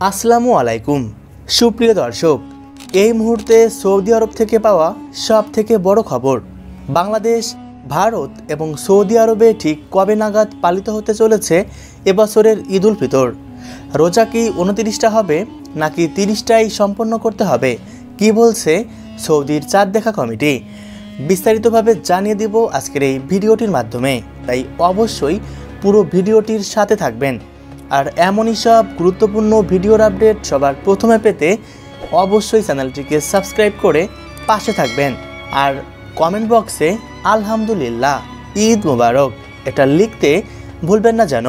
আসসালামু আলাইকুম সুপ্রিয় দর্শক, এই মুহূর্তে সৌদি আরব থেকে পাওয়া সবথেকে বড় খবর। বাংলাদেশ, ভারত এবং সৌদি আরবে ঠিক কবে নাগাদ পালিত হতে চলেছে এবছরের ঈদ উল ফিতর? রোজা কি 29টা হবে নাকি 30টাই সম্পন্ন করতে হবে? কি বলছে সৌদির চাঁদ দেখা কমিটি? বিস্তারিতভাবে জানিয়ে দিব আজকের এই ভিডিওটির মাধ্যমে, তাই অবশ্যই পুরো ভিডিওটির সাথে থাকবেন। আর এমনই সব গুরুত্বপূর্ণ ভিডিওর আপডেট সবার প্রথমে পেতে অবশ্যই চ্যানেলটিকে সাবস্ক্রাইব করে পাশে থাকবেন। আর কমেন্ট বক্সে আলহামদুলিল্লাহ, ঈদ মোবারক এটা লিখতে ভুলবেন না যেন।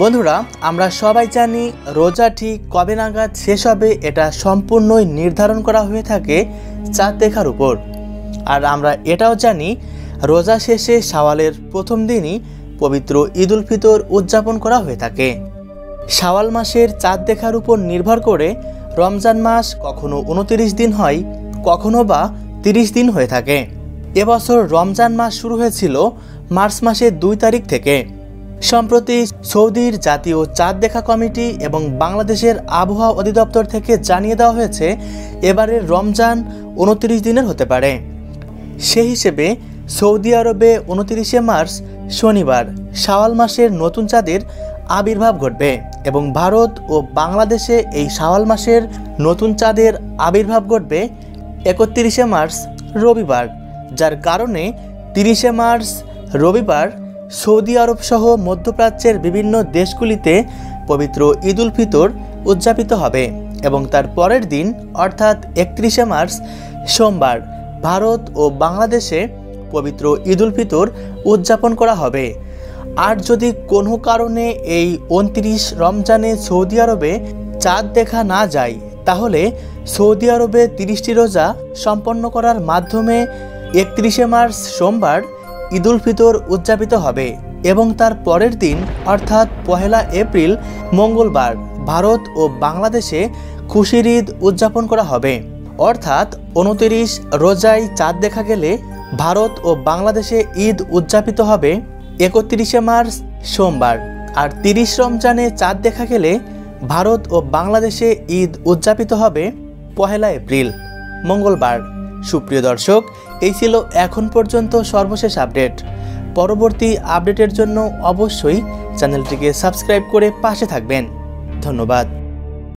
বন্ধুরা, আমরা সবাই জানি রোজা ঠিক কবে নাগাদ শেষ হবে এটা সম্পূর্ণই নির্ধারণ করা হয়ে থাকে চাঁদ দেখার উপর। আর আমরা এটাও জানি রোজা শেষে শাওয়ালের প্রথম দিনই পবিত্র ঈদ উল ফিতর উদযাপন করা হয়ে থাকে। শাওয়াল মাসের চাঁদ দেখার উপর নির্ভর করে রমজান মাস কখনো 29 দিন হয়, কখনো বা 30 দিন হয়ে থাকে। এবছর রমজান মাস শুরু হয়েছিল মার্চ মাসের 2 তারিখ থেকে। সম্প্রতি সৌদির জাতীয় চাঁদ দেখা কমিটি এবং বাংলাদেশের আবহাওয়া অধিদপ্তর থেকে জানিয়ে দেওয়া হয়েছে এবারের রমজান 29 দিনের হতে পারে। সেই হিসেবে সৌদি আরবে 29শে মার্চ শনিবার শাওয়াল মাসের নতুন চাঁদের আবির্ভাব ঘটবে এবং ভারত ও বাংলাদেশে এই শাওয়াল মাসের নতুন চাঁদের আবির্ভাব ঘটবে 31শে মার্চ রবিবার, যার কারণে 30শে মার্চ রবিবার সৌদি আরব সহ মধ্যপ্রাচ্যের বিভিন্ন দেশগুলিতে পবিত্র ঈদ উল ফিতর উদযাপিত হবে এবং তার পরের দিন অর্থাৎ 31শে মার্চ সোমবার ভারত ও বাংলাদেশে পবিত্র ঈদ উল ফিতর উদযাপন করা হবে। আর যদি কোনো কারণে এই 29 রমজানে সৌদি আরবে চাঁদ দেখা না যায়, তাহলে সৌদি আরবে 30টি রোজা সম্পন্ন করার মাধ্যমে 31শে মার্চ সোমবার ঈদ উল ফিতর উদযাপিত হবে এবং তার পরের দিন অর্থাৎ 1 এপ্রিল মঙ্গলবার ভারত ও বাংলাদেশে খুশির ঈদ উদযাপন করা হবে। অর্থাৎ 29 রোজায় চাঁদ দেখা গেলে ভারত ও বাংলাদেশে ঈদ উদযাপিত হবে 31শে মার্চ সোমবার, আর 30 রমজানে চাঁদ দেখা গেলে ভারত ও বাংলাদেশে ঈদ উদযাপিত হবে 1 এপ্রিল মঙ্গলবার। সুপ্রিয় দর্শক, এই ছিল এখন পর্যন্ত সর্বশেষ আপডেট। পরবর্তী আপডেটের জন্য অবশ্যই চ্যানেলটিকে সাবস্ক্রাইব করে পাশে থাকবেন। ধন্যবাদ।